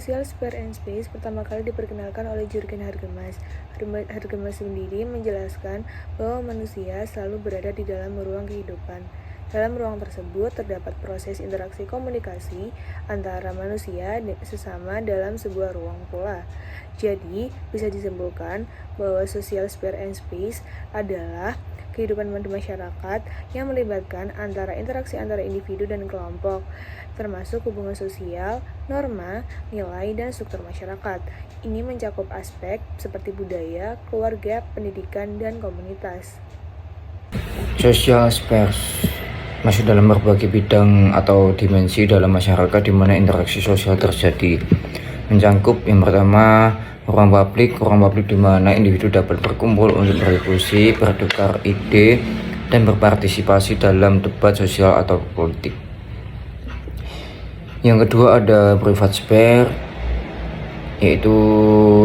Social Spare and Space pertama kali diperkenalkan oleh Jürgen Habermas. Habermas sendiri menjelaskan bahwa manusia selalu berada di dalam ruang kehidupan. Dalam ruang tersebut terdapat proses interaksi komunikasi antara manusia sesama dalam sebuah ruang pula. Jadi, bisa disimpulkan bahwa social spare and space adalah kehidupan masyarakat yang melibatkan antara interaksi antara individu dan kelompok, termasuk hubungan sosial, norma, nilai, dan struktur masyarakat. Ini mencakup aspek seperti budaya, keluarga, pendidikan, dan komunitas. Social space masuk dalam berbagai bidang atau dimensi dalam masyarakat di mana interaksi sosial terjadi. Mencakup yang pertama ruang publik di mana individu dapat berkumpul untuk berdiskusi, bertukar ide, dan berpartisipasi dalam debat sosial atau politik. Yang kedua ada private sphere, yaitu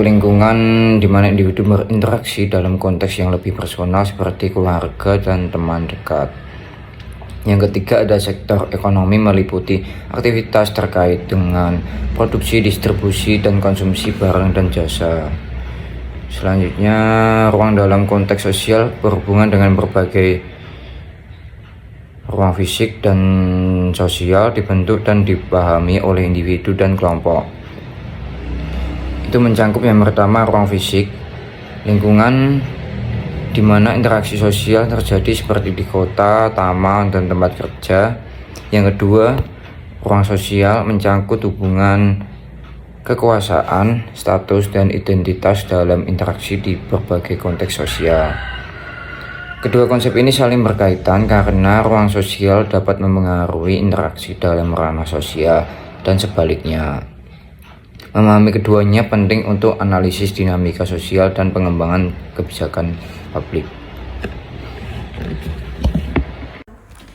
lingkungan di mana individu berinteraksi dalam konteks yang lebih personal seperti keluarga dan teman dekat. Yang ketiga ada sektor ekonomi meliputi aktivitas terkait dengan produksi, distribusi, dan konsumsi barang dan jasa. Selanjutnya, ruang dalam konteks sosial berhubungan dengan berbagai ruang fisik dan sosial dibentuk dan dipahami oleh individu dan kelompok. Itu mencakup yang pertama ruang fisik, lingkungan di mana interaksi sosial terjadi seperti di kota, taman, dan tempat kerja. Yang kedua, ruang sosial mencakup hubungan kekuasaan, status, dan identitas dalam interaksi di berbagai konteks sosial. Kedua konsep ini saling berkaitan karena ruang sosial dapat mempengaruhi interaksi dalam ranah sosial dan sebaliknya. Memahami keduanya penting untuk analisis dinamika sosial dan pengembangan kebijakan publik.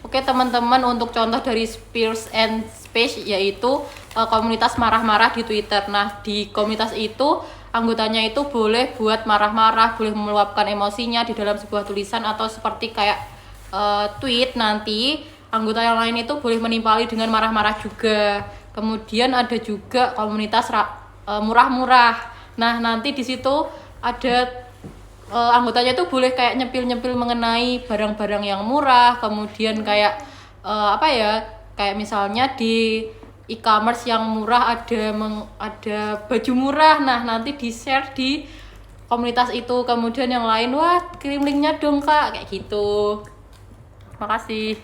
Oke teman-teman, untuk contoh dari Spare and Space yaitu komunitas marah-marah di Twitter. Nah, di komunitas itu anggotanya itu boleh buat marah-marah, boleh meluapkan emosinya di dalam sebuah tulisan atau seperti kayak tweet. Nanti anggota yang lain itu boleh menimpali dengan marah-marah juga. Kemudian ada juga komunitas murah-murah. Nah, nanti di situ ada anggotanya itu boleh kayak nyepil-nyepil mengenai barang-barang yang murah. Kemudian kayak kayak misalnya di e-commerce yang murah ada baju murah. Nah, nanti di-share di komunitas itu. Kemudian yang lain, wah kirim linknya dong kak, kayak gitu. Makasih.